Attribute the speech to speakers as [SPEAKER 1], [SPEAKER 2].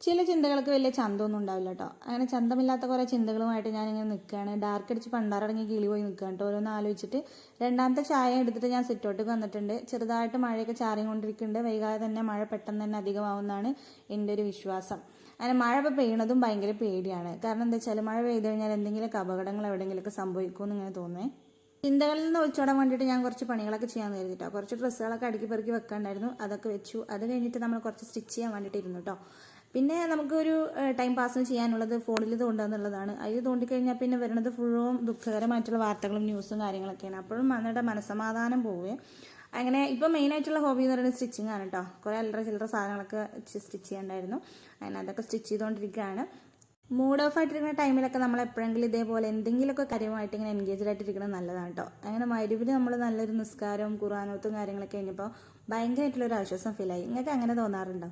[SPEAKER 1] ചില ചിന്തകൾക്ക് വലിയ ചന്തമൊന്നും ഉണ്ടാവില്ല കേട്ടോ. അങ്ങനെ ചന്തമില്ലാത്ത കുറേ ചിന്തകളുമായിട്ട് ഞാനിങ്ങനെ നിൽക്കുകയാണ്. ഡാർക്ക് അടിച്ച് പണ്ടാറടങ്ങി കിളി പോയി നിൽക്കുകയാണ് കേട്ടോ. ഓരോന്ന് ആലോചിച്ചിട്ട് രണ്ടാമത്തെ ചായ എടുത്തിട്ട് ഞാൻ സിറ്റൗട്ടിലേക്ക് വന്നിട്ടുണ്ട്. ചെറുതായിട്ട് മഴയൊക്കെ ചാറിക്കൊണ്ടിരിക്കുന്നുണ്ട്. വൈകാതെ തന്നെ മഴ പെട്ടെന്ന് തന്നെ അധികമാവുമെന്നാണ് എൻ്റെ ഒരു വിശ്വാസം. അങ്ങനെ മഴ ഇപ്പോൾ പെയ്യണതും ഭയങ്കര പേടിയാണ്. കാരണം എന്താ വെച്ചാൽ മഴ പെയ്തു കഴിഞ്ഞാൽ എന്തെങ്കിലുമൊക്കെ അപകടങ്ങൾ എവിടെയെങ്കിലുമൊക്കെ സംഭവിക്കുമെന്ന് ഇങ്ങനെ തോന്നുന്നേ. ചിന്തകളിൽ നിന്ന് ഒളിച്ചോടാൻ വേണ്ടിയിട്ട് ഞാൻ കുറച്ച് പണികളൊക്കെ ചെയ്യാൻ കരുതിട്ടോ. കുറച്ച് ഡ്രസ്സുകളൊക്കെ അടുക്കി പെറുക്കി വെക്കാണ്ടായിരുന്നു, അതൊക്കെ വെച്ചു. അത് കഴിഞ്ഞിട്ട് നമ്മൾ കുറച്ച് സ്റ്റിച്ച് ചെയ്യാൻ വേണ്ടിയിട്ട് ഇരുന്നു കേട്ടോ. പിന്നെ നമുക്കൊരു ടൈം പാസ് ചെയ്യാനുള്ളത് ഫോണിൽ തോണ്ടുകയെന്നുള്ളതാണ്. അതിൽ തോണ്ടിക്കഴിഞ്ഞാൽ പിന്നെ വരുന്നത് ഫുള്ളും ദുഃഖകരമായിട്ടുള്ള വാർത്തകളും ന്യൂസും കാര്യങ്ങളൊക്കെയാണ്. അപ്പോഴും നമ്മുടെ മനസ്സമാധാനം പോവുകയും അങ്ങനെ ഇപ്പോൾ മെയിനായിട്ടുള്ള ഹോബി എന്ന് പറയുന്നത് സ്റ്റിച്ചിങ് ആണ് കേട്ടോ. കുറേ അല്ലറ ചില്ലറ സാധനങ്ങളൊക്കെ സ്റ്റിച്ച് ചെയ്യാണ്ടായിരുന്നു. അങ്ങനെ അതൊക്കെ സ്റ്റിച്ച് ചെയ്തുകൊണ്ടിരിക്കുകയാണ്. മൂഡ് ഓഫ് ആയിട്ടിരിക്കുന്ന ടൈമിലൊക്കെ നമ്മൾ എപ്പോഴെങ്കിലും ഇതേപോലെ എന്തെങ്കിലുമൊക്കെ കാര്യമായിട്ട് ഇങ്ങനെ എൻഗേജ്ഡ് ആയിട്ടിരിക്കുന്നത് നല്ലതാണ് കേട്ടോ. അങ്ങനെ മഗ്‌രിബിന് നമ്മൾ നല്ലൊരു നിസ്കാരവും ഖുർആനോത്തും കാര്യങ്ങളൊക്കെ കഴിഞ്ഞപ്പോൾ ഭയങ്കരമായിട്ടുള്ളൊരു ആശ്വാസം ഫീലായി. നിങ്ങൾക്ക് അങ്ങനെ തോന്നാറുണ്ടോ?